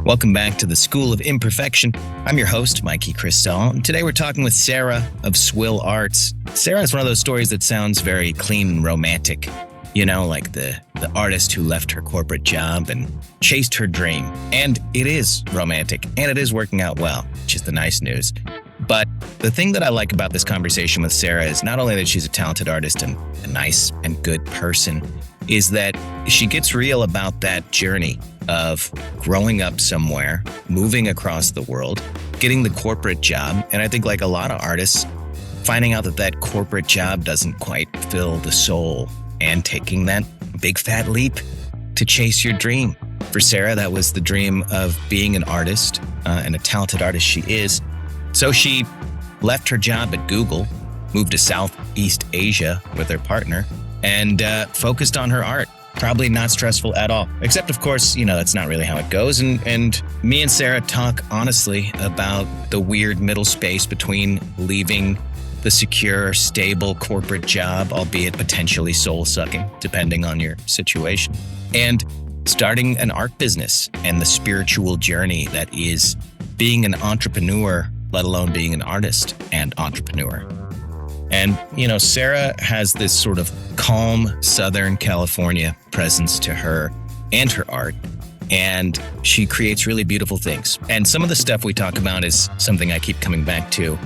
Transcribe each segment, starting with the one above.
Welcome back to the School of Imperfection. I'm your host, Mikie Krisztal, and today we're talking with Sara of Swil Arts. Sara is one of those stories that sounds very clean and romantic. You know, like the artist who left her corporate job and chased her dream. And it is romantic, and it is working out well, which is the nice news. But the thing that I like about this conversation with Sara is not only that she's a talented artist and a nice and good person, is that she gets real about that journey of growing up somewhere, moving across the world, getting the corporate job. And I think like a lot of artists, finding out that that corporate job doesn't quite fill the soul and taking that big fat leap to chase your dream. For Sara, that was the dream of being an artist and a talented artist she is. So she left her job at Google, moved to Southeast Asia with her partner, and focused on her art. Probably not stressful at all. Except, of course, you know, that's not really how it goes. And me and Sara talk honestly about the weird middle space between leaving the secure, stable corporate job, albeit potentially soul-sucking, depending on your situation, and starting an art business and the spiritual journey that is being an entrepreneur, let alone being an artist and entrepreneur. And, you know, Sara has this sort of calm Southern California presence to her and her art, and she creates really beautiful things. And some of the stuff we talk about is something I keep coming back to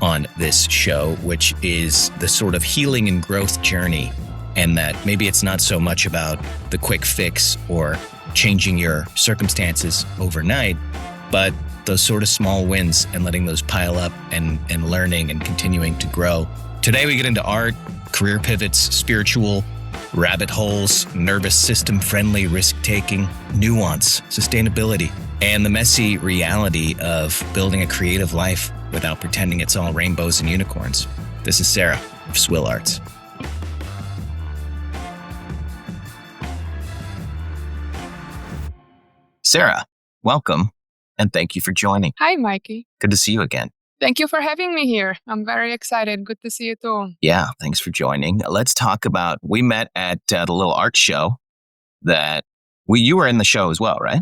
on this show, which is the sort of healing and growth journey, and that maybe it's not so much about the quick fix or changing your circumstances overnight, but those sort of small wins and letting those pile up and learning and continuing to grow. Today we get into art, career pivots, spiritual rabbit holes, nervous system friendly risk-taking, nuance, sustainability, and the messy reality of building a creative life without pretending it's all rainbows and unicorns. This is Sara of Swil Arts. Sara, welcome, and thank you for joining. Hi, Mikie. Good to see you again. Thank you for having me here. I'm very excited. Good to see you too. Yeah, thanks for joining. Let's talk about, we met at the little art show that you were in the show as well, right?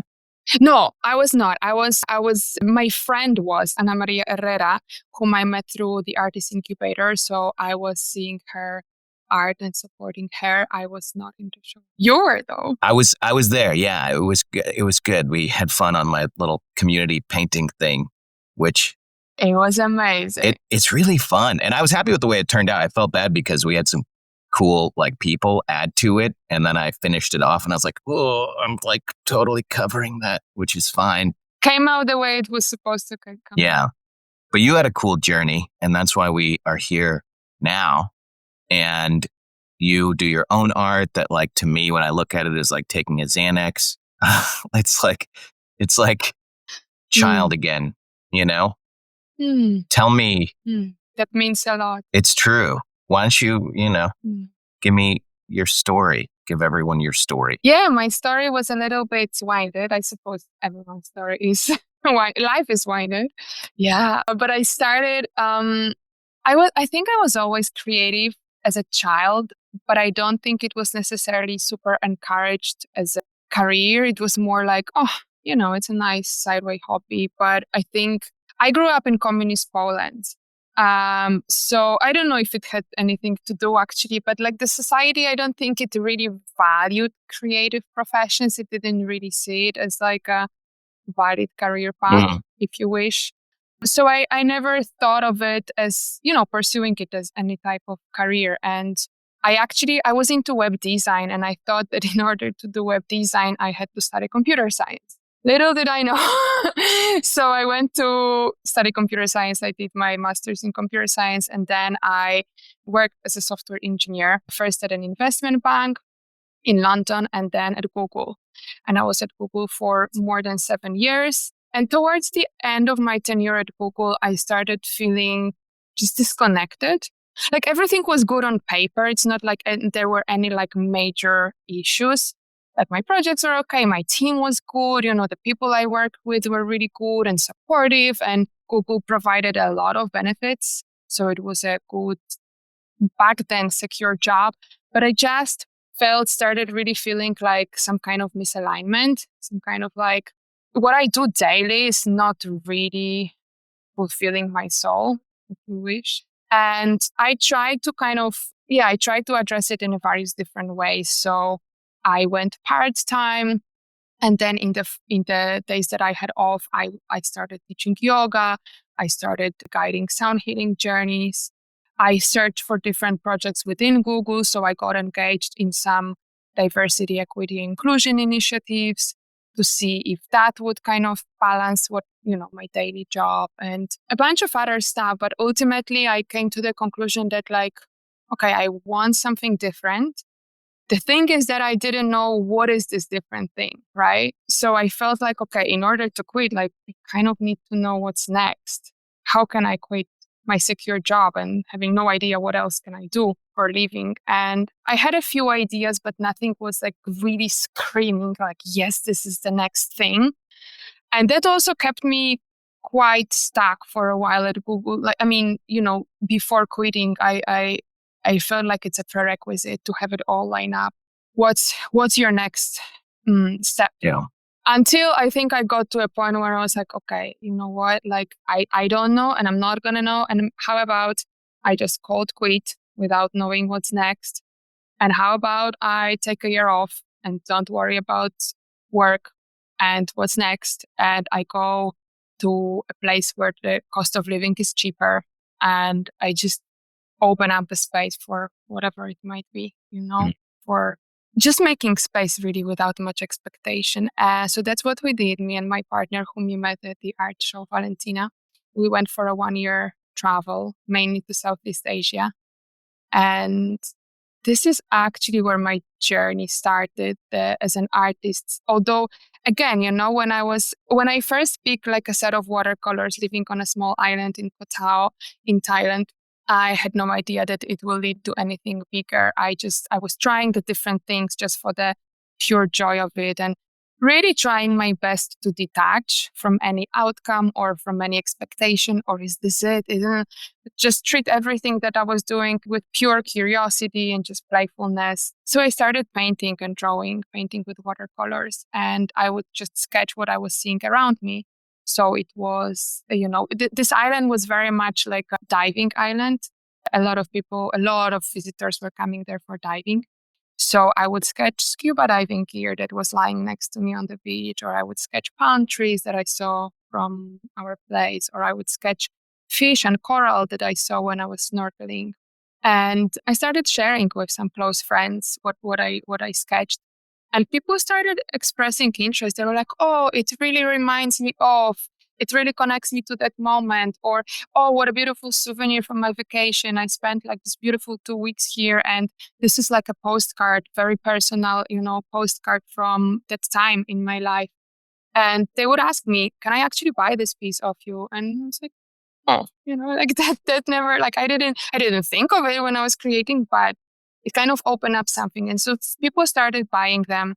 No, I was not. My friend was Ana Maria Herrera, whom I met through the Artist Incubator. So I was seeing her art and supporting her. I was not in the show. You were though. I was there. Yeah, it was good. We had fun on my little community painting thing, which it was amazing. It's really fun. And I was happy with the way it turned out. I felt bad because we had some cool like people add to it. And then I finished it off and I was like, oh, I'm like totally covering that, which is fine. Came out the way it was supposed to come. Yeah. But you had a cool journey, and that's why we are here now. And you do your own art that, like, to me, when I look at it, is like taking a Xanax. It's like child again, you know? Tell me. That means a lot. It's true. Why don't you, give me your story. Give everyone your story. Yeah, my story was a little bit winded. I suppose everyone's story is life is winded. Yeah, but I started. I think I was always creative as a child, but I don't think it was necessarily super encouraged as a career. It was more like, it's a nice sideway hobby. But I think I grew up in communist Poland. So I don't know if it had anything to do actually, but like the society, I don't think it really valued creative professions. It didn't really see it as like a valid career path, if you wish. So I never thought of it as, pursuing it as any type of career. And I was into web design, and I thought that in order to do web design, I had to study computer science. Little did I know. So I went to study computer science. I did my master's in computer science, and then I worked as a software engineer, first at an investment bank in London and then at Google. And I was at Google for more than 7 years. And towards the end of my tenure at Google, I started feeling just disconnected. Like everything was good on paper. It's not like there were any like major issues. Like my projects were okay. My team was good. The people I worked with were really good and supportive. And Google provided a lot of benefits. So it was a good, back then, secure job. But I just started really feeling like some kind of misalignment, some kind of like, what I do daily is not really fulfilling my soul, if you wish. And I try to I try to address it in various different ways. So I went part-time, and then in the days that I had off, I started teaching yoga. I started guiding sound healing journeys. I searched for different projects within Google. So I got engaged in some diversity, equity, inclusion initiatives to see if that would kind of balance what, my daily job and a bunch of other stuff. But ultimately, I came to the conclusion that okay, I want something different. The thing is that I didn't know what is this different thing, right? So I felt like, okay, in order to quit, I kind of need to know what's next. How can I quit my secure job and having no idea what else can I do for a living? And I had a few ideas, but nothing was really screaming yes, this is the next thing. And that also kept me quite stuck for a while at Google. Before quitting, I felt like it's a prerequisite to have it all line up. What's your next step? Yeah. Until I think I got to a point where I was like, okay, you know what? I don't know, and I'm not going to know. And how about I just cold quit without knowing what's next? And how about I take a year off and don't worry about work and what's next? And I go to a place where the cost of living is cheaper, and I just open up a space for whatever it might be, for just making space really without much expectation. So that's what we did. Me and my partner, whom you met at the art show, Valentina, we went for a 1-year travel, mainly to Southeast Asia. And this is actually where my journey started as an artist. Although, again, when I first picked a set of watercolors living on a small island in Koh Tao in Thailand, I had no idea that it will lead to anything bigger. I was trying the different things just for the pure joy of it, and really trying my best to detach from any outcome or from any expectation, or is this it? Just treat everything that I was doing with pure curiosity and just playfulness. So I started painting and painting with watercolors, and I would just sketch what I was seeing around me. So it was, this island was very much like a diving island. A lot of visitors were coming there for diving. So I would sketch scuba diving gear that was lying next to me on the beach, or I would sketch palm trees that I saw from our place, or I would sketch fish and coral that I saw when I was snorkeling. And I started sharing with some close friends what I sketched. And people started expressing interest. They were like, oh, it really reminds me of, it really connects me to that moment. Or, oh, what a beautiful souvenir from my vacation. I spent this beautiful 2 weeks here. And this is like a postcard, very personal, postcard from that time in my life. And they would ask me, can I actually buy this piece of you? And I was like, oh, that never, I didn't think of it when I was creating, but it kind of opened up something. And so people started buying them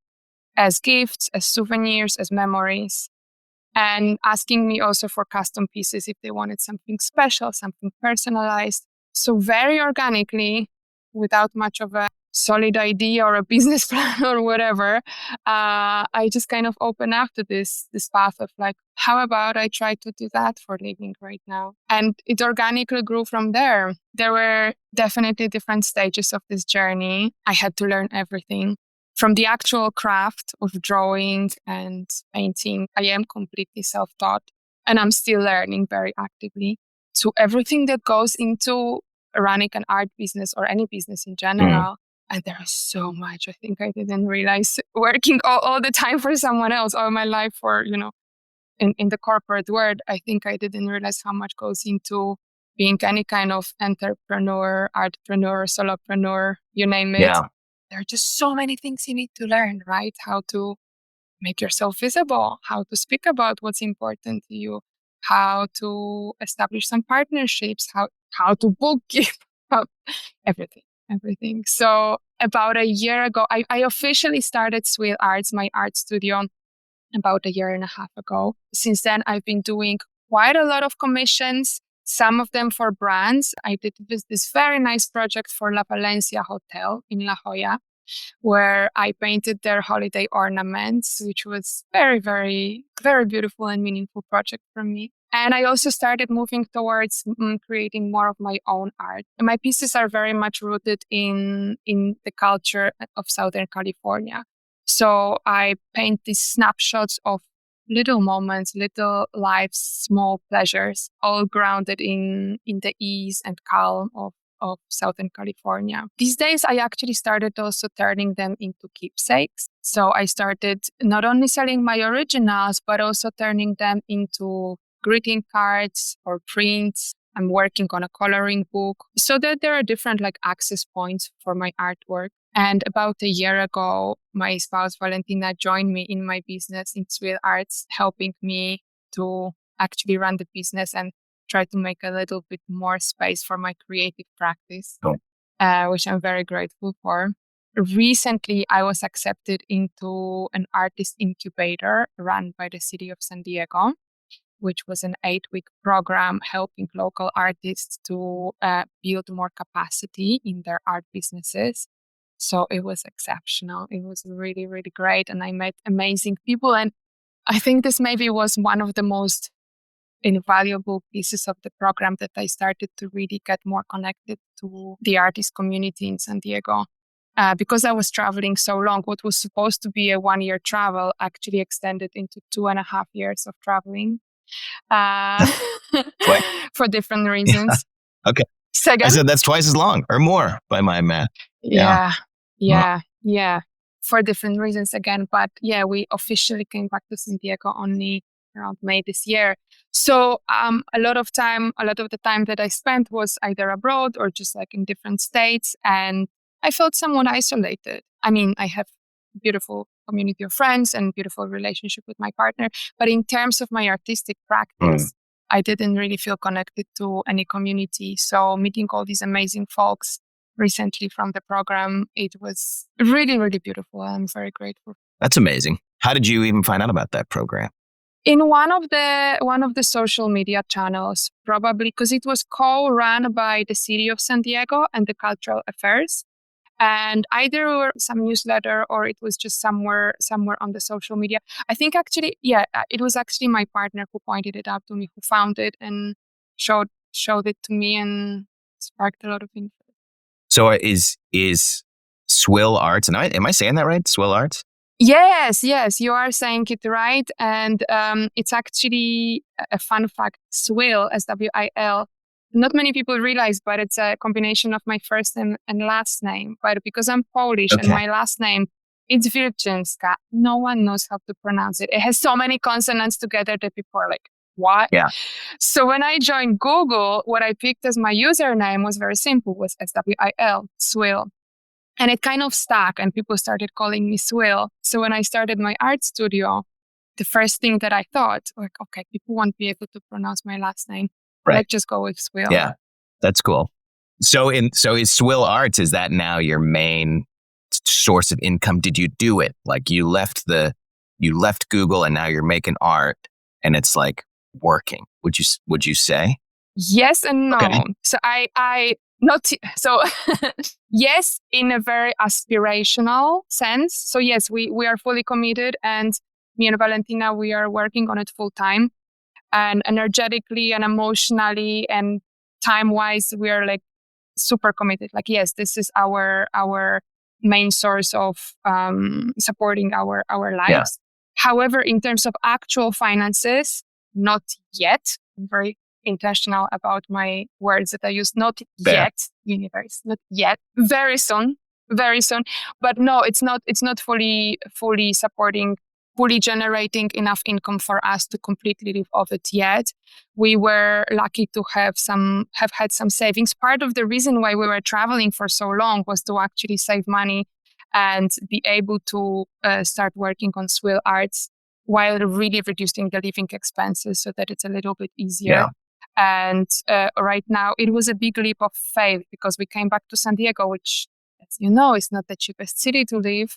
as gifts, as souvenirs, as memories, and asking me also for custom pieces if they wanted something special, something personalized. So very organically, without much of a solid idea or a business plan or whatever, I just kind of opened up to this path of how about I try to do that for a living right now? And it organically grew from there. There were definitely different stages of this journey. I had to learn everything. From the actual craft of drawing and painting, I am completely self-taught, and I'm still learning very actively, to everything that goes into running an art business or any business in general. And there is so much. I think I didn't realize, working all the time for someone else all my life for, in the corporate world, I think I didn't realize how much goes into being any kind of entrepreneur, artpreneur, solopreneur, you name it. Yeah. There are just so many things you need to learn, right? How to make yourself visible, how to speak about what's important to you, how to establish some partnerships, how to bookkeep, everything. So about a year ago, I officially started Swil Arts, my art studio, about a year and a half ago. Since then, I've been doing quite a lot of commissions, some of them for brands. I did this very nice project for La Valencia Hotel in La Jolla. where I painted their holiday ornaments, which was very, very, very beautiful and meaningful project for me. And I also started moving towards creating more of my own art. And my pieces are very much rooted in the culture of Southern California. So I paint these snapshots of little moments, little lives, small pleasures, all grounded in the ease and calm of Southern California. These days, I actually started also turning them into keepsakes. So I started not only selling my originals, but also turning them into greeting cards or prints. I'm working on a coloring book so that there are different access points for my artwork. And about a year ago, my spouse Valentina joined me in my business in Swil Arts, helping me to actually run the business and try to make a little bit more space for my creative practice, which I'm very grateful for. Recently, I was accepted into an artist incubator run by the city of San Diego, which was an 8-week program helping local artists to build more capacity in their art businesses. So it was exceptional. It was really, really great. And I met amazing people. And I think this maybe was one of the most invaluable pieces of the program that I started to really get more connected to the artist community in San Diego. Because I was traveling so long, what was supposed to be a 1-year travel actually extended into 2.5 years of traveling for different reasons. Yeah. Okay. Second? I said that's twice as long or more by my math. Yeah. For different reasons again. But yeah, we officially came back to San Diego only around May this year. So a lot of the time that I spent was either abroad or just in different states. And I felt somewhat isolated. I mean, I have a beautiful community of friends and beautiful relationship with my partner. But in terms of my artistic practice, I didn't really feel connected to any community. So meeting all these amazing folks recently from the program, it was really, really beautiful. I'm very grateful. That's amazing. How did you even find out about that program? In one of the social media channels, probably because it was co-run by the city of San Diego and the Cultural Affairs. And either some newsletter or it was just somewhere on the social media. I think actually, it was actually my partner who pointed it out to me, who found it and showed it to me and sparked a lot of interest. So is Swil Arts, and am I saying that right? Swil Arts? Yes, you are saying it right. And it's actually a fun fact. Swil, SWIL, not many people realize, but it's a combination of my first name and last name. But because I'm Polish and my last name, it's Wilczynska, no one knows how to pronounce it. It has so many consonants together that people are like, what? Yeah. So when I joined Google, what I picked as my username was very simple, was SWIL, Swil. And it kind of stuck and people started calling me Swil. So when I started my art studio, the first thing that I thought, okay, people won't be able to pronounce my last name. Right. Let's just go with Swil. Yeah, that's cool. So is Swil Arts, is that now your main source of income? Did you do it? You left Google and now you're making art and it's working. Would you say? Yes and no. Okay. So yes, in a very aspirational sense. So yes, we are fully committed, and me and Valentina, we are working on it full time. And energetically and emotionally and time-wise, we are super committed. Yes, this is our main source of supporting our lives. Yeah. However, in terms of actual finances, not yet. I'm very intentional about my words that I use. Not yet, universe. Not yet. Very soon. But no, it's not fully supporting, fully generating enough income for us to completely live off it yet. We were lucky to have had some savings. Part of the reason why we were traveling for so long was to actually save money and be able to start working on Swil Arts while really reducing the living expenses so that it's a little bit easier. Yeah. And right now it was a big leap of faith because we came back to San Diego, which, as you know, is not the cheapest city to live.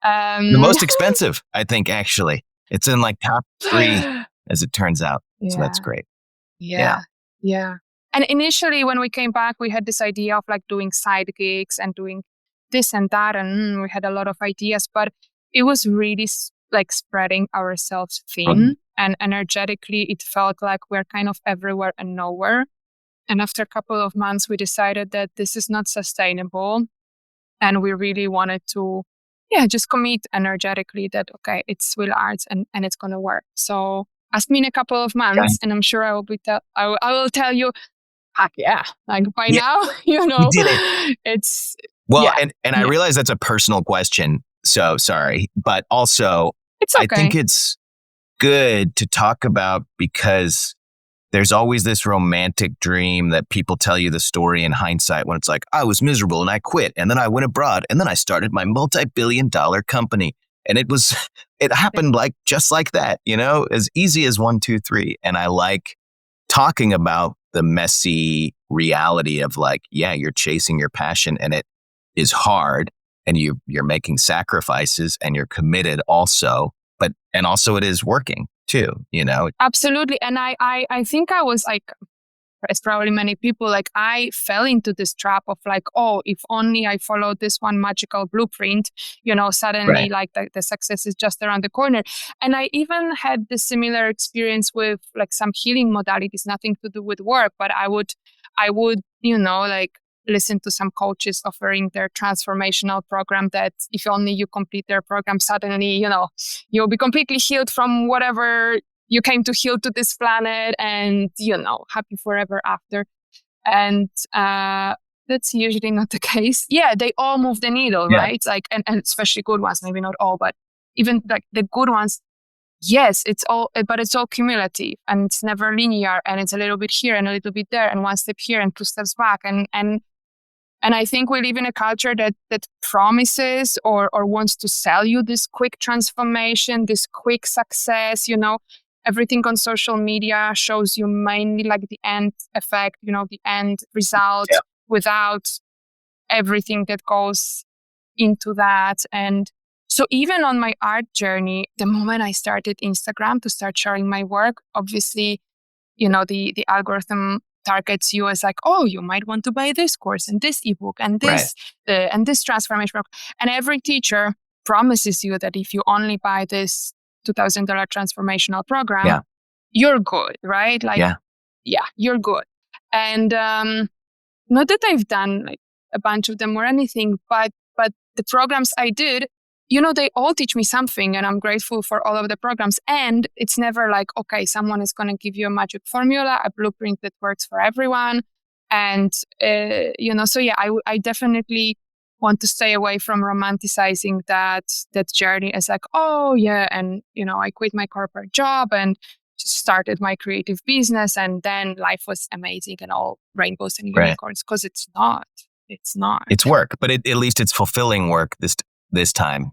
The most expensive, I think, actually. It's in top 3, as it turns out. Yeah. So that's great. Yeah. And initially when we came back, we had this idea of doing side gigs and doing this and that. And we had a lot of ideas, but it was really like spreading ourselves thin. And energetically, it felt like we're kind of everywhere and nowhere. And after a couple of months, we decided that this is not sustainable. And we really wanted to, just commit energetically that, okay, it's Swil Arts and it's going to work. So ask me in a couple of months, and I'm sure I will tell you, heck yeah, like by now, You did it. It's... Well, and I realize that's a personal question, so sorry. But also, it's okay. I think it's good to talk about because there's always this romantic dream that people tell you the story in hindsight when it's like, I was miserable and I quit and then I went abroad and then I started my multi-billion-dollar company. And it happened just like that, as easy as 1, 2, 3. And I like talking about the messy reality of you're chasing your passion and it is hard and you're making sacrifices and you're committed also, and also it is working too, Absolutely. And I think I was like, as probably many people, I fell into this trap of if only I followed this one magical blueprint, suddenly the success is just around the corner. And I even had this similar experience with some healing modalities, nothing to do with work, but I would, listen to some coaches offering their transformational program that if only you complete their program, suddenly, you'll be completely healed from whatever you came to heal to this planet and, happy forever after. And that's usually not the case. Yeah, they all move the needle, right? And especially good ones, maybe not all, but even the good ones, yes, it's all cumulative and it's never linear and it's a little bit here and a little bit there and one step here and 2 steps back. And I think we live in a culture that promises or wants to sell you this quick transformation, this quick success, everything on social media shows you mainly the end effect, the end result without everything that goes into that. And so even on my art journey, the moment I started Instagram to start sharing my work, obviously, the algorithm targets you as oh, you might want to buy this course and this ebook and this and this transformation book. And every teacher promises you that if you only buy this $2,000 transformational program, you're good, right? You're good. And not that I've done a bunch of them or anything, but the programs I did, they all teach me something, and I'm grateful for all of the programs. And it's never okay, someone is going to give you a magic formula, a blueprint that works for everyone. And, so I definitely want to stay away from romanticizing that journey as oh yeah, and, I quit my corporate job and started my creative business and then life was amazing and all rainbows and unicorns, because it's not. It's work, but at least it's fulfilling work this time,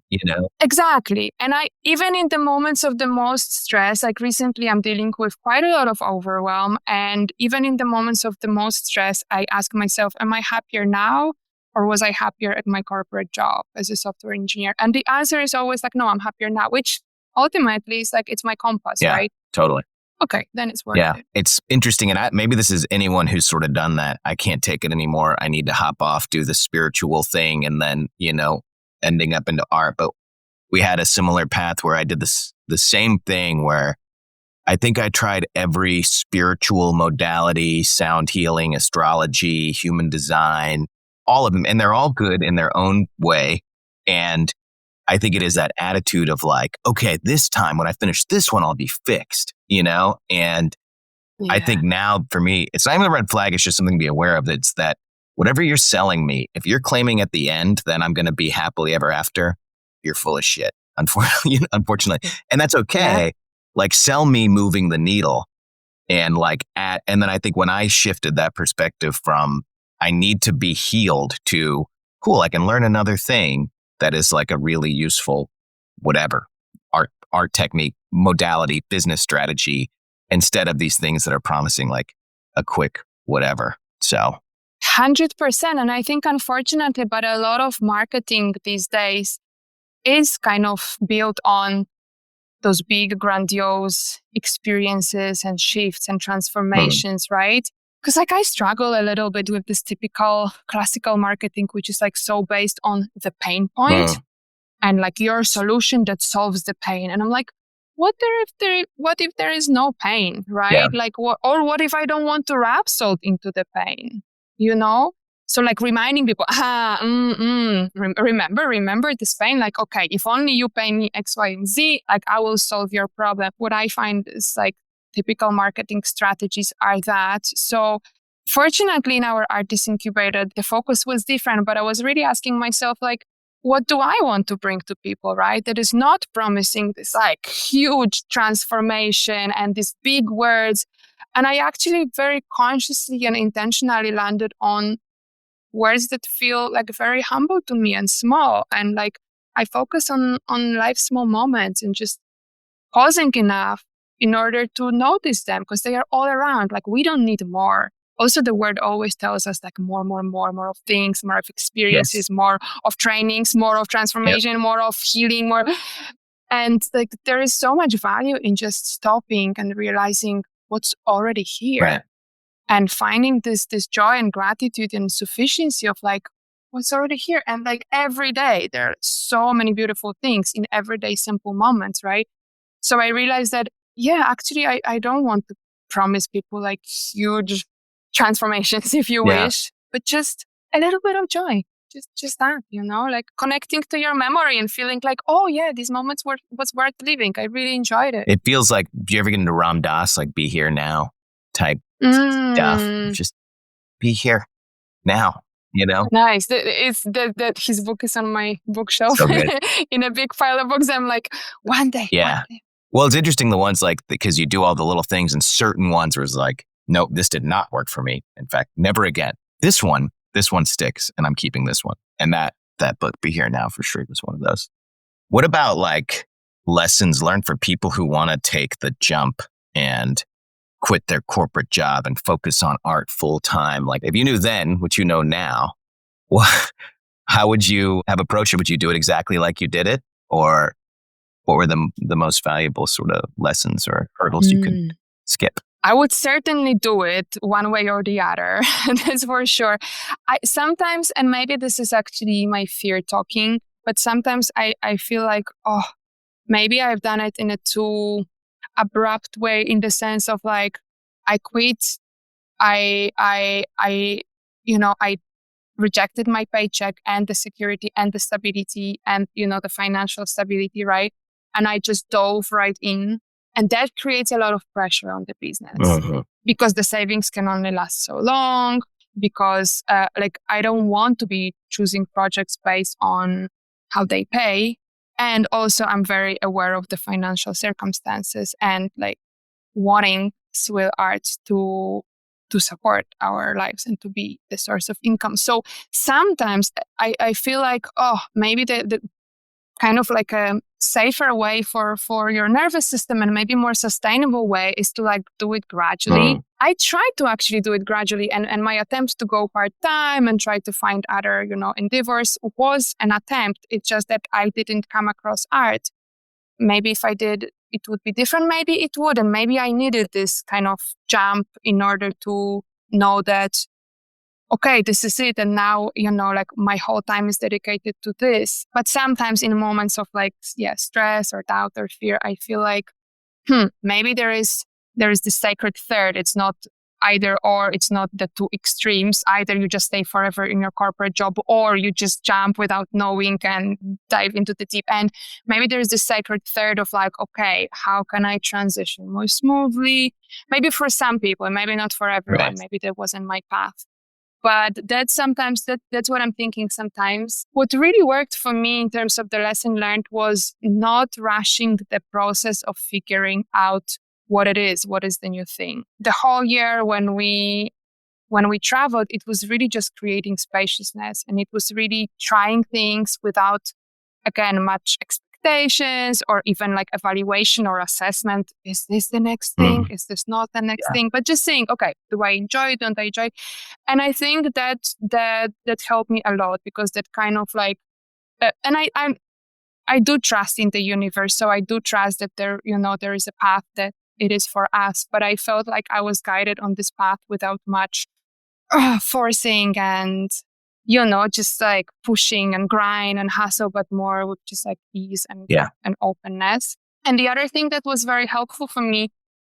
Exactly. And I, even in the moments of the most stress, recently I'm dealing with quite a lot of overwhelm. And even in the moments of the most stress, I ask myself, am I happier now? Or was I happier at my corporate job as a software engineer? And the answer is always no, I'm happier now, which ultimately is it's my compass, right? Totally. Okay, then it's worth it. It's interesting. And maybe this is anyone who's sort of done that. I can't take it anymore. I need to hop off, do the spiritual thing, and then, ending up into art. But we had a similar path where I did the same thing where I think I tried every spiritual modality, sound healing, astrology, human design, all of them. And they're all good in their own way. And I think it is that attitude of okay, this time when I finish this one, I'll be fixed, And I think now for me, it's not even a red flag. It's just something to be aware of. It's that whatever you're selling me, if you're claiming at the end, then I'm going to be happily ever after, you're full of shit, unfortunately. And that's okay. Sell me moving the needle. And and then I think when I shifted that perspective from I need to be healed to cool, I can learn another thing that is a really useful, whatever, art technique, modality, business strategy, instead of these things that are promising a quick whatever. So 100%. And I think, unfortunately, but a lot of marketing these days is kind of built on those big, grandiose experiences and shifts and transformations, right? because like I struggle a little bit with this typical classical marketing, which is like so based on the pain point and like your solution that solves the pain. And I'm like, what if there is no pain, right? Yeah. Like what if I don't want to rub salt into the pain, So like reminding people, remember this pain. Like, okay, if only you pay me X, Y, and Z, like I will solve your problem. What I find is like typical marketing strategies are that. So fortunately in our artist incubator, the focus was different, but I was really asking myself like, what do I want to bring to people, right? That is not promising this like huge transformation and these big words. And I actually very consciously and intentionally landed on words that feel like very humble to me and small. And like I focus on life's small moments and just pausing enough in order to notice them because they are all around. Like we don't need more. Also, the word always tells us like more of things, more of experiences, more of trainings, more of transformation, more of healing, more. And like there is so much value in just stopping and realizing what's already here. Right. And finding this joy and gratitude and sufficiency of like what's already here. And like every day, there are so many beautiful things in everyday simple moments, right? So I realized that, actually, I don't want to promise people like huge transformations, if you wish, but just a little bit of joy. Just that, like connecting to your memory and feeling like, oh yeah, these moments was worth living. I really enjoyed it. It feels like, do you ever get into Ram Dass, like be here now type stuff? Just be here now, Nice. It's that his book is on my bookshelf So good. in a big pile of books. I'm like, one day. Yeah. Well, it's interesting, the ones like, because you do all the little things and certain ones where it's like, nope, this did not work for me. In fact, never again. This one sticks and I'm keeping this one. And that book, Be Here Now, for sure was one of those. What about like lessons learned for people who want to take the jump and quit their corporate job and focus on art full time? Like if you knew then what you know now, how would you have approached it? Would you do it exactly like you did it? Or what were the most valuable sort of lessons or hurdles you could skip? I would certainly do it one way or the other. That's for sure. I sometimes, and maybe this is actually my fear talking, but sometimes I feel like, maybe I've done it in a too abrupt way, in the sense of like, I quit. I rejected my paycheck and the security and the stability and, the financial stability, right? And I just dove right in. And that creates a lot of pressure on the business because the savings can only last so long, because I don't want to be choosing projects based on how they pay. And also I'm very aware of the financial circumstances and like wanting Swil Arts to support our lives and to be the source of income. So sometimes I feel like, maybe the kind of like a safer way for your nervous system and maybe more sustainable way is to like do it gradually. I tried to actually do it gradually, and my attempts to go part-time and try to find other, endeavors was an attempt. It's just that I didn't come across art. Maybe if I did, it would be different. Maybe it wouldn't. Maybe I needed this kind of jump in order to know that, okay, this is it. And now, like my whole time is dedicated to this. But sometimes in moments of like, stress or doubt or fear, I feel like, maybe there is this sacred third. It's not either or, it's not the two extremes. Either you just stay forever in your corporate job or you just jump without knowing and dive into the deep end. Maybe there's this sacred third of like, okay, how can I transition more smoothly? Maybe for some people, maybe not for everyone. Right. Maybe that wasn't my path. But that's what I'm thinking sometimes. What really worked for me in terms of the lesson learned was not rushing the process of figuring out what is the new thing. The whole year when we traveled, it was really just creating spaciousness, and it was really trying things without, again, much expectations or even like evaluation or assessment. Is this the next thing? Is this not the next thing? But just saying, okay, do I enjoy it? Don't I enjoy it? And I think that helped me a lot, because that kind of like, and I do trust in the universe. So I do trust that there is a path that it is for us. But I felt like I was guided on this path without much forcing and, just like pushing and grind and hustle, but more with just like ease and openness. And the other thing that was very helpful for me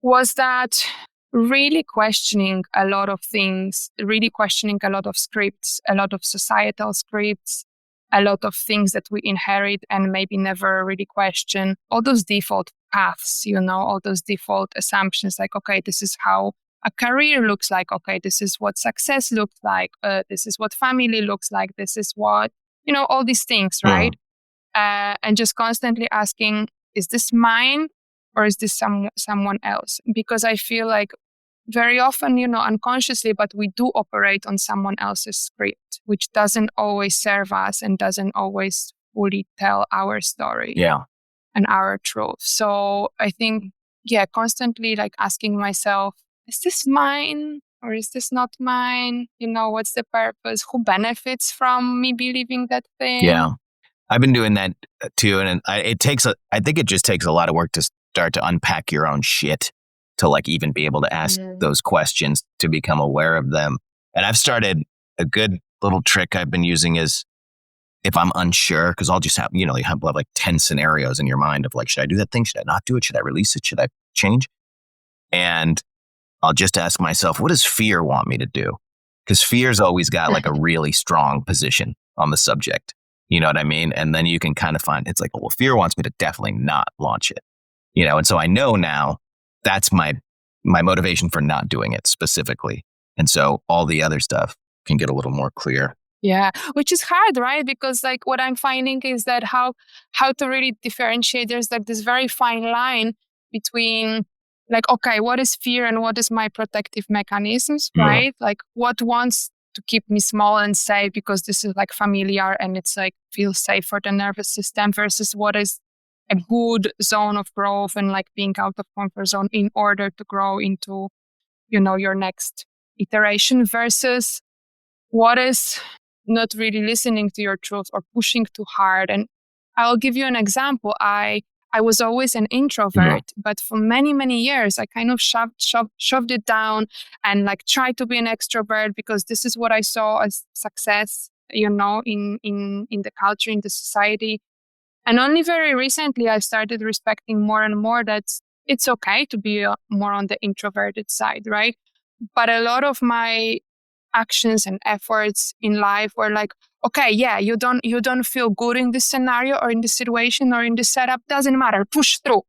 was that really questioning a lot of things, really questioning a lot of scripts, a lot of societal scripts, a lot of things that we inherit and maybe never really question, all those default paths, all those default assumptions like, okay, this is how a career looks like. Okay, this is what success looks like. This is what family looks like. This is what, all these things, right? And just constantly asking, is this mine or is this someone else? Because I feel like very often, unconsciously, but we do operate on someone else's script, which doesn't always serve us and doesn't always fully tell our story and our truth. So I think, constantly like asking myself, is this mine or is this not mine? What's the purpose? Who benefits from me believing that thing? Yeah. I've been doing that too. And I think it just takes a lot of work to start to unpack your own shit to like even be able to ask those questions, to become aware of them. And I've started, a good little trick I've been using is, if I'm unsure, because I'll just have, you have like 10 scenarios in your mind of like, should I do that thing? Should I not do it? Should I release it? Should I change? And I'll just ask myself, what does fear want me to do? Because fear's always got like a really strong position on the subject. You know what I mean? And then you can kind of find, it's like, well, fear wants me to definitely not launch it. And so I know now that's my motivation for not doing it specifically. And so all the other stuff can get a little more clear. Yeah, which is hard, right? Because like what I'm finding is that how to really differentiate, there's like this very fine line between like, okay, what is fear and what is my protective mechanisms, right? Like what wants to keep me small and safe because this is like familiar and it's like feels safe for the nervous system, versus what is a good zone of growth and like being out of comfort zone in order to grow into, your next iteration, versus what is not really listening to your truth or pushing too hard. And I'll give you an example. I was always an introvert, but for many, many years, I kind of shoved it down and like tried to be an extrovert because this is what I saw as success, in the culture, in the society. And only very recently, I started respecting more and more that it's okay to be more on the introverted side, right? But a lot of my actions and efforts in life were like, okay, yeah, you don't feel good in this scenario or in this situation or in this setup, doesn't matter, push through,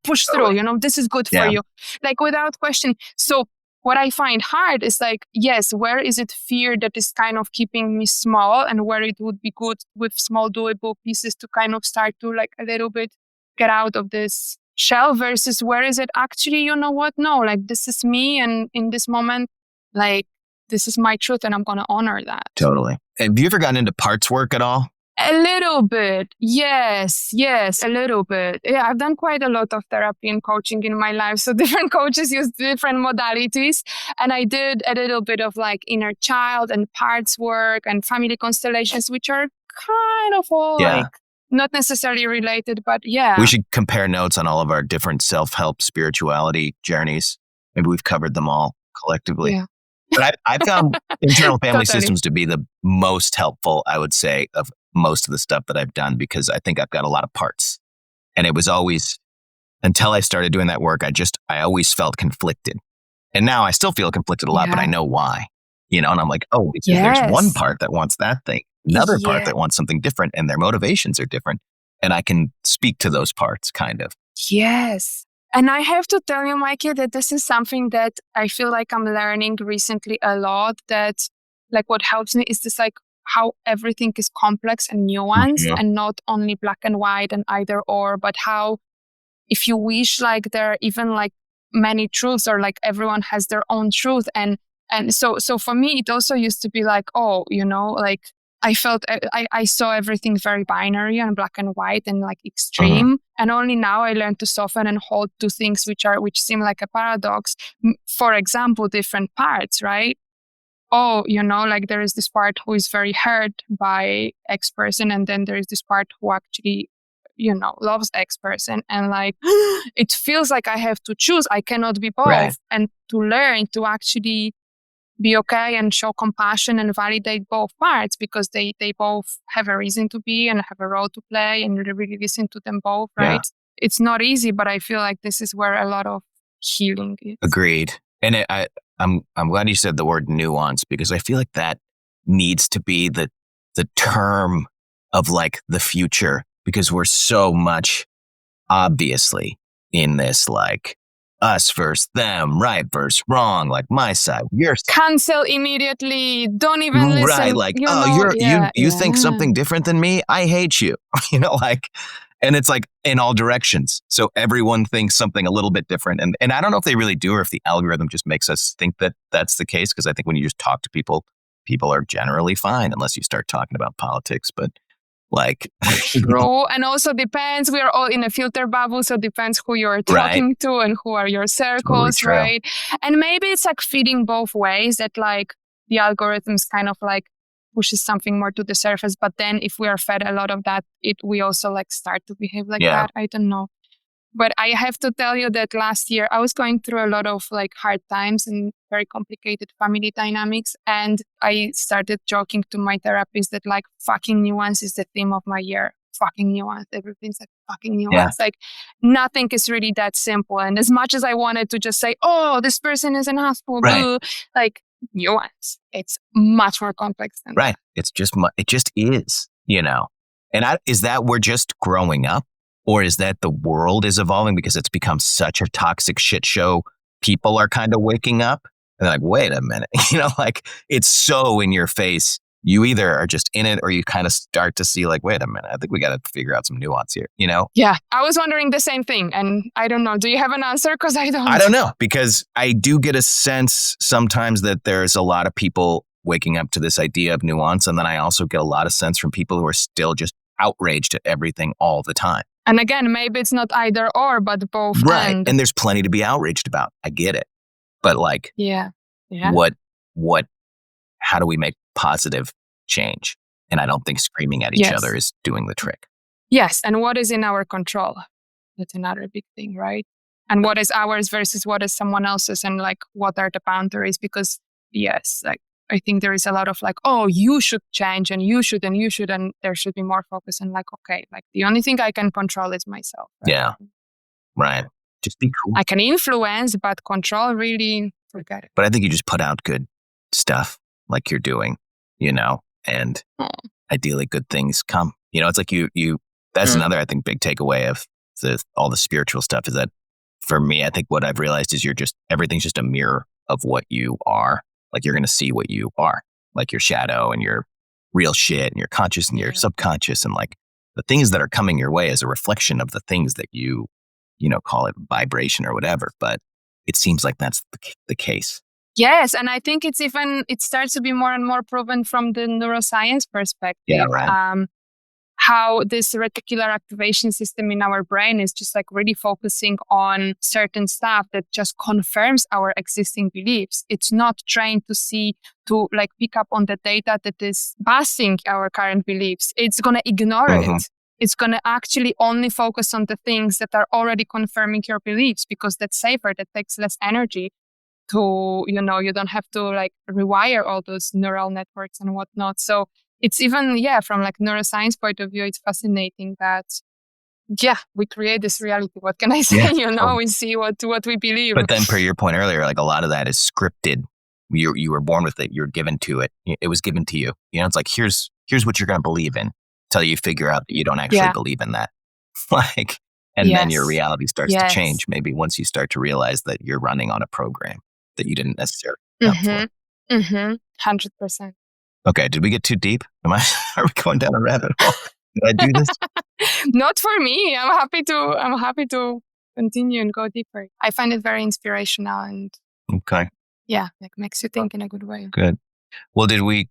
this is good for you, like without question. So what I find hard is like, yes, where is it fear that is kind of keeping me small, and where it would be good with small doable pieces to kind of start to like a little bit get out of this shell, versus where is it actually, no, like this is me, and in this moment, like this is my truth and I'm going to honor that. Totally. Have you ever gotten into parts work at all? A little bit. Yes, a little bit. Yeah, I've done quite a lot of therapy and coaching in my life. So different coaches use different modalities. And I did a little bit of like inner child and parts work and family constellations, which are kind of all like not necessarily related, but yeah. We should compare notes on all of our different self-help spirituality journeys. Maybe we've covered them all collectively. Yeah. But I found internal family systems to be the most helpful, I would say, of most of the stuff that I've done, because I think I've got a lot of parts. And it was always, until I started doing that work, I always felt conflicted. And now I still feel conflicted a lot, but I know why. And I'm like, oh, because there's one part that wants that thing, another part that wants something different, and their motivations are different. And I can speak to those parts, kind of. Yes. And I have to tell you, Mikie, that this is something that I feel like I'm learning recently a lot, that like what helps me is this like how everything is complex and nuanced and not only black and white and either or, but how if you wish like there are even like many truths, or like everyone has their own truth. And so for me, it also used to be like, oh, like I felt I saw everything very binary and black and white and like extreme. And only now I learned to soften and hold two things which seem like a paradox. For example, different parts, right? Oh, like there is this part who is very hurt by X person, and then there is this part who actually loves X person, and like it feels like I have to choose. I cannot be both. Right. And to learn to actually be okay and show compassion and validate both parts, because they both have a reason to be and have a role to play, and really listen to them both, right? Yeah. It's not easy, but I feel like this is where a lot of healing is. Agreed. And I'm glad you said the word nuance, because I feel like that needs to be the term of like the future, because we're so much obviously in this like us versus them, right versus wrong, like my side, your side. Cancel immediately. Don't even listen. Right, like, you think something different than me? I hate you. Like, and it's like in all directions. So everyone thinks something a little bit different. And I don't know if they really do, or if the algorithm just makes us think that that's the case. Because I think when you just talk to people are generally fine, unless you start talking about politics. But like, true. And also depends. We are all in a filter bubble, so depends who you're talking to and who are your circles, totally, right? And maybe it's like feeding both ways, that like the algorithms kind of like pushes something more to the surface, but then if we are fed a lot of that, we also like start to behave like that. I don't know. But I have to tell you that last year I was going through a lot of like hard times and very complicated family dynamics. And I started joking to my therapist that like fucking nuance is the theme of my year. Fucking nuance. Everything's like fucking nuance. Like nothing is really that simple. And as much as I wanted to just say, oh, this person is an asshole, boo, like nuance, it's much more complex than that. It just is, And is that we're just growing up? Or is that the world is evolving because it's become such a toxic shit show? People are kind of waking up and they're like, wait a minute, like it's so in your face. You either are just in it or you kind of start to see like, wait a minute, I think we got to figure out some nuance here, Yeah, I was wondering the same thing. And I don't know. Do you have an answer? Because I don't. I don't know, because I do get a sense sometimes that there's a lot of people waking up to this idea of nuance. And then I also get a lot of sense from people who are still just outraged at everything all the time. And again, maybe it's not either or, but both. Right. And there's plenty to be outraged about. I get it. But like, how do we make positive change? And I don't think screaming at each other is doing the trick. Yes. And what is in our control? That's another big thing, right? And what is ours versus what is someone else's, and like, what are the boundaries? Because like, I think there is a lot of like, oh, you should change and you should, and there should be more focus. And like, okay, like the only thing I can control is myself. Right? Yeah. Right. Just be cool. I can influence, but control, really, forget it. But I think you just put out good stuff like you're doing, and ideally good things come. It's like you that's another, I think, big takeaway of all the spiritual stuff is that for me, I think what I've realized is everything's just a mirror of what you are. Like you're going to see what you are, like your shadow and your real shit and your conscious and your subconscious, and like the things that are coming your way as a reflection of the things that you call it vibration or whatever. But it seems like that's the case. Yes. And I think it starts to be more and more proven from the neuroscience perspective. Yeah, right. How this reticular activation system in our brain is just like really focusing on certain stuff that just confirms our existing beliefs. It's not trained to like pick up on the data that is passing our current beliefs. It's going to ignore it. It's going to actually only focus on the things that are already confirming your beliefs, because that's safer. That takes less energy to, you don't have to like rewire all those neural networks and whatnot. So it's even, from like neuroscience point of view, it's fascinating that, we create this reality. What can I say? We see what we believe. But then per your point earlier, like a lot of that is scripted. You were born with it. You're given to it. It was given to you. It's like, here's what you're going to believe in until you figure out that you don't actually believe in that. Then your reality starts to change. Maybe once you start to realize that you're running on a program that you didn't necessarily for. 100%. Okay, did we get too deep? Are we going down a rabbit hole? Did I do this? Not for me. I'm happy to continue and go deeper. I find it very inspirational and like makes you think in a good way. Good. Well, did we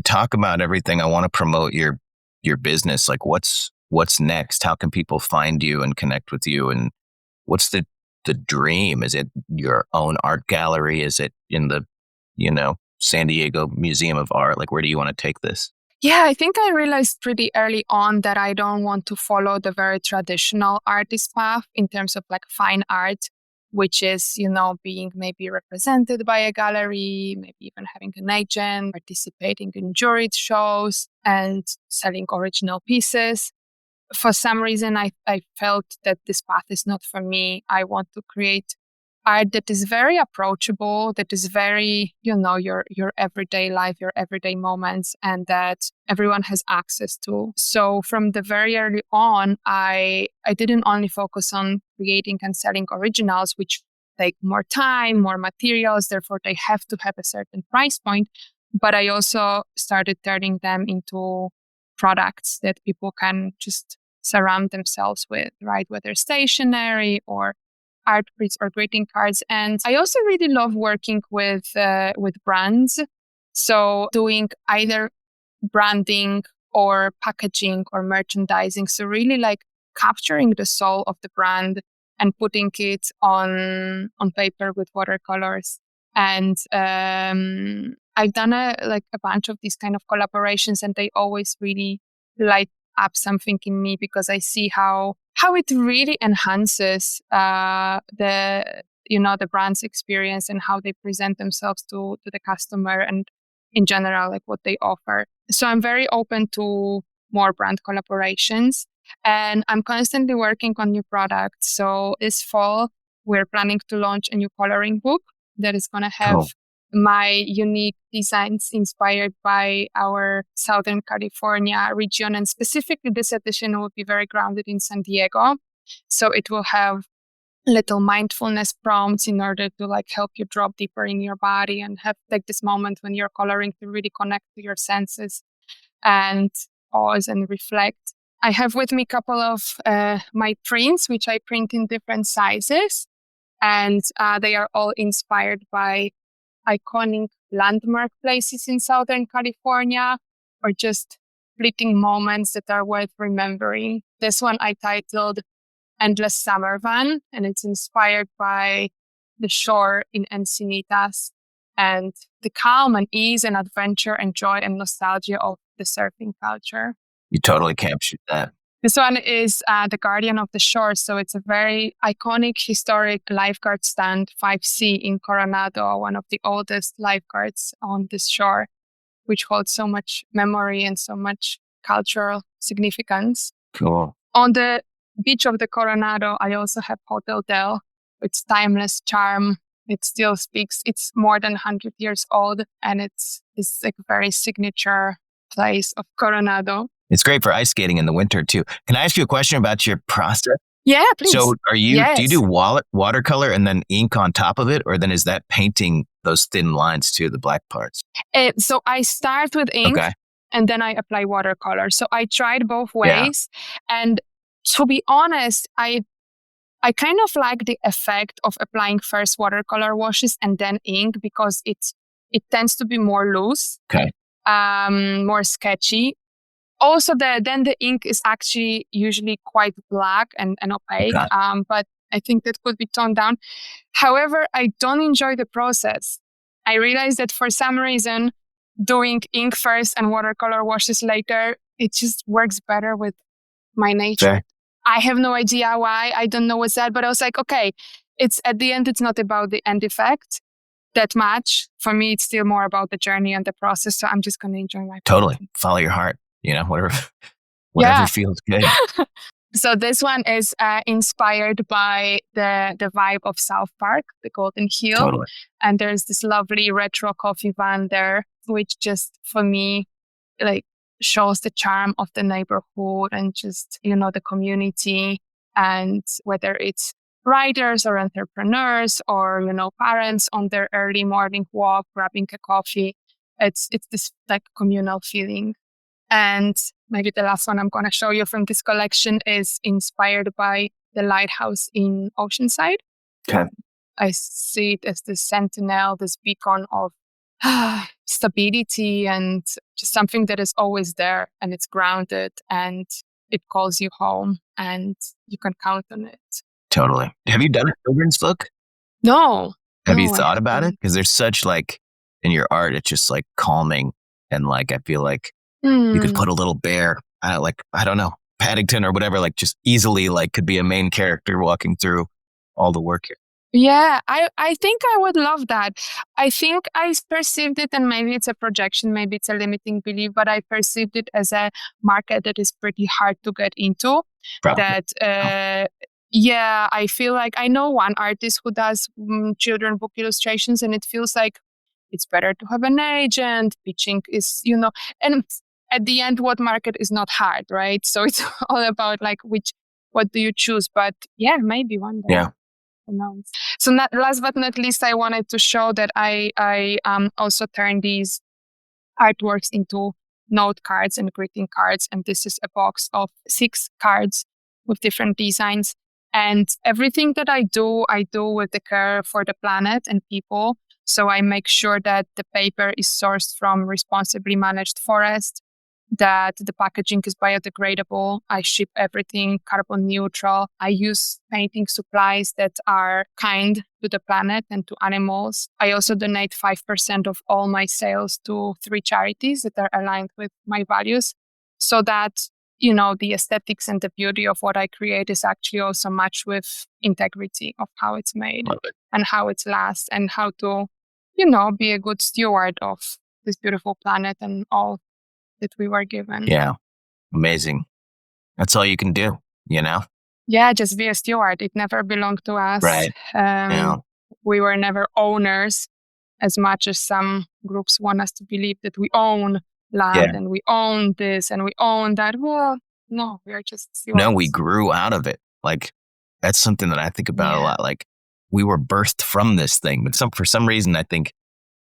talk about everything? I want to promote your business. Like what's next? How can people find you and connect with you? And what's the dream? Is it your own art gallery? Is it in the, San Diego Museum of Art? Like, where do you want to take this? Yeah, I think I realized pretty early on that I don't want to follow the very traditional artist path in terms of like fine art, which is, being maybe represented by a gallery, maybe even having an agent, participating in juried shows and selling original pieces. For some reason, I felt that this path is not for me. I want to create art that is very approachable, that is very, your everyday life, your everyday moments, and that everyone has access to. So from the very early on, I didn't only focus on creating and selling originals, which take more time, more materials, therefore they have to have a certain price point. But I also started turning them into products that people can just surround themselves with, right? Whether stationery or art prints or greeting cards. And I also really love working with brands. So doing either branding or packaging or merchandising. So really like capturing the soul of the brand and putting it on paper with watercolors. And I've done a bunch of these kind of collaborations, and they always really light up something in me because I see how it really enhances the brand's experience and how they present themselves to the customer and in general like what they offer. So I'm very open to more brand collaborations, and I'm constantly working on new products. So this fall we're planning to launch a new coloring book that is going to have my unique designs inspired by our Southern California region. And specifically, this edition will be very grounded in San Diego. So it will have little mindfulness prompts in order to like help you drop deeper in your body and have like this moment when you're coloring to really connect to your senses and pause and reflect. I have with me a couple of my prints, which I print in different sizes. And they are all inspired by iconic landmark places in Southern California or just fleeting moments that are worth remembering. This one I titled Endless Summer Van, and it's inspired by the shore in Encinitas and the calm and ease and adventure and joy and nostalgia of the surfing culture. You totally captured that. This one is the Guardian of the Shore. So it's a very iconic, historic lifeguard stand, 5C in Coronado, one of the oldest lifeguards on this shore, which holds so much memory and so much cultural significance. Cool. On the beach of the Coronado, I also have Hotel Del. Its timeless charm. It still speaks. It's more than 100 years old, and it's like a very signature place of Coronado. It's great for ice skating in the winter too. Can I ask you a question about your process? Yeah, please. So do you do watercolor and then ink on top of it, or then is that painting those thin lines too, the black parts? So I start with ink and then I apply watercolor. So I tried both ways. Yeah. And to be honest, I kind of like the effect of applying first watercolor washes and then ink because it tends to be more loose, more sketchy. Also, then the ink is actually usually quite black and opaque, but I think that could be toned down. However, I don't enjoy the process. I realized that for some reason, doing ink first and watercolor washes later, it just works better with my nature. Fair. I have no idea why. I don't know what's that, but I was like, okay, it's at the end, it's not about the end effect that much. For me, it's still more about the journey and the process. So I'm just going to enjoy my process. Follow your heart. Whatever feels good. So this one is inspired by the vibe of South Park, the Golden Hill. Totally. And there's this lovely retro coffee van there, which just for me, like shows the charm of the neighborhood and just, the community. And whether it's writers or entrepreneurs or, parents on their early morning walk, grabbing a coffee, it's this like communal feeling. And maybe the last one I'm going to show you from this collection is inspired by the lighthouse in Oceanside. Okay. I see it as this sentinel, this beacon of stability and just something that is always there and it's grounded and it calls you home and you can count on it. Totally. Have you done a children's book? No. Have you thought about it? Because there's such in your art, it's just calming and I feel like You could put a little bear, like, I don't know, Paddington or whatever, like just easily like could be a main character walking through all the work here. Yeah, I think I would love that. I think I perceived it, and maybe it's a projection, maybe it's a limiting belief, but I perceived it as a market that is pretty hard to get into. Probably. That, yeah, I feel like I know one artist who does children book illustrations, and it feels like it's better to have an agent. Pitching is, and at the end, what market is not hard, right? So it's all about like what do you choose? But yeah, maybe one day. Yeah. So last but not least, I wanted to show that I also turn these artworks into note cards and greeting cards. And this is a box of 6 cards with different designs. And everything that I do with the care for the planet and people. So I make sure that the paper is sourced from responsibly managed forest, that the packaging is biodegradable. I ship everything carbon neutral. I use painting supplies that are kind to the planet and to animals. I also donate 5% of all my sales to 3 charities that are aligned with my values, so that, the aesthetics and the beauty of what I create is actually also matched with integrity of how it's made and how it lasts, and how to, be a good steward of this beautiful planet and all that we were given. Yeah. Amazing. That's all you can do, Yeah, just be a steward. It never belonged to us. Right. We were never owners, as much as some groups want us to believe that we own land and we own this and we own that. Well, no, we are just stewards. No, we grew out of it. Like, that's something that I think about a lot. Like, we were birthed from this thing, but for some reason, I think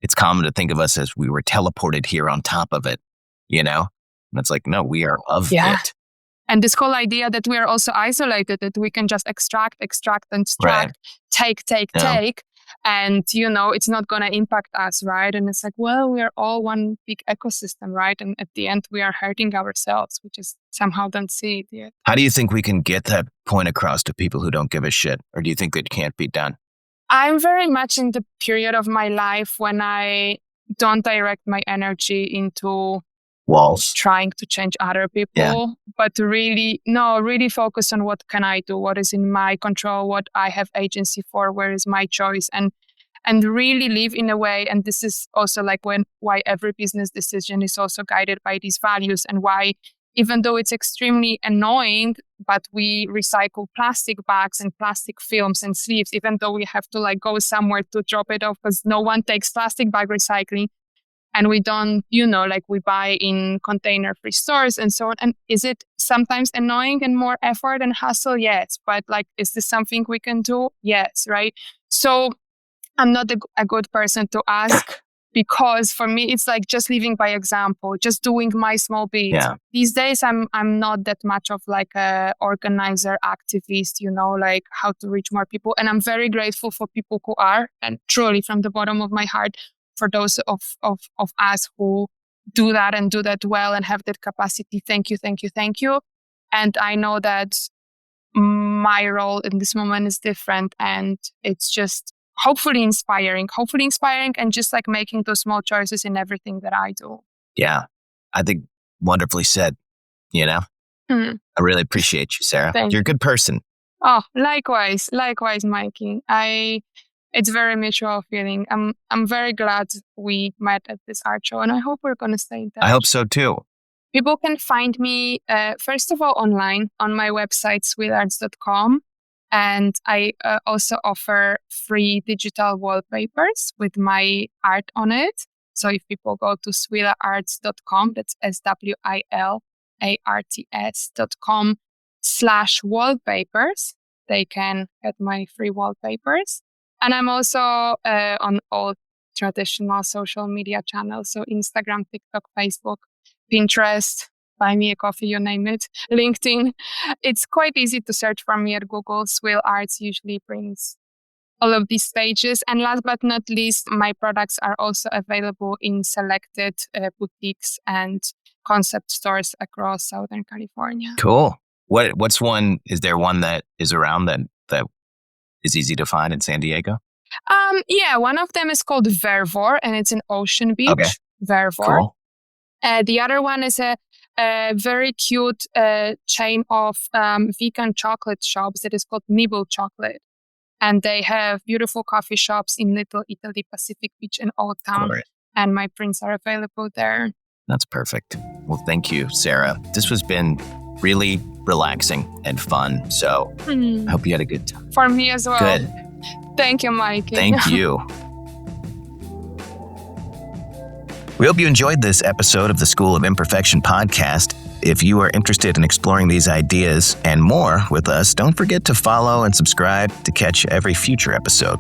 it's common to think of us as we were teleported here on top of it, And it's like, no, we are of it. And this whole idea that we are also isolated, that we can just extract, and extract, take. And, it's not going to impact us, right? And it's like, well, we are all one big ecosystem, right? And at the end, we are hurting ourselves. We just somehow don't see it yet. How do you think we can get that point across to people who don't give a shit? Or do you think it can't be done? I'm very much in the period of my life when I don't direct my energy into walls, trying to change other people, but really focus on what can I do, what is in my control, what I have agency for, where is my choice, and really live in a way. And this is also like why every business decision is also guided by these values, and why, even though it's extremely annoying, but we recycle plastic bags and plastic films and sleeves, even though we have to like go somewhere to drop it off because no one takes plastic bag recycling. And we don't, we buy in container-free stores and so on. And is it sometimes annoying and more effort and hassle? Yes. But is this something we can do? Yes, right? So I'm not a good person to ask, because for me, it's like just living by example, just doing my small bit. Yeah. These days, I'm not that much of like a organizer, activist, like how to reach more people. And I'm very grateful for people who are, and truly from the bottom of my heart, for those of us who do that and do that well and have that capacity. Thank you. And I know that my role in this moment is different, and it's just hopefully inspiring and just like making those small choices in everything that I do. Yeah. I think wonderfully said, I really appreciate you, Sara. You're a good person. Oh, likewise, Mikey. It's very mutual feeling. I'm very glad we met at this art show, and I hope we're going to stay in touch. I hope so too. People can find me, first of all, online on my website, swilarts.com. And I also offer free digital wallpapers with my art on it. So if people go to swilarts.com, that's swilarts.com/wallpapers, they can get my free wallpapers. And I'm also on all traditional social media channels. So Instagram, TikTok, Facebook, Pinterest, Buy Me a Coffee, you name it, LinkedIn. It's quite easy to search for me at Google. Swil Arts usually brings all of these pages. And last but not least, my products are also available in selected boutiques and concept stores across Southern California. Cool. What's one? Is there one that is around that is easy to find in San Diego? Yeah, one of them is called Vervor, and it's in Ocean Beach. Okay. Vervor. Cool. The other one is a very cute chain of vegan chocolate shops that is called Nibble Chocolate. And they have beautiful coffee shops in Little Italy, Pacific Beach, and Old Town. Right. And my prints are available there. That's perfect. Well, thank you, Sara. This has been really relaxing and fun. So I hope you had a good time. For me as well. Good. Thank you, Mikie. Thank you. We hope you enjoyed this episode of the School of Imperfection podcast. If you are interested in exploring these ideas and more with us, don't forget to follow and subscribe to catch every future episode.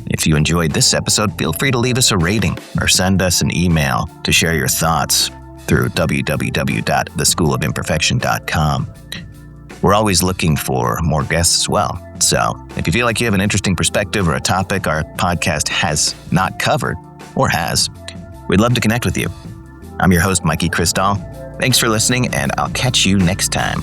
If you enjoyed this episode, feel free to leave us a rating or send us an email to share your thoughts through www.theschoolofimperfection.com. We're always looking for more guests as well. So if you feel like you have an interesting perspective or a topic our podcast has not covered or has, we'd love to connect with you. I'm your host, Mikie Krisztal. Thanks for listening, and I'll catch you next time.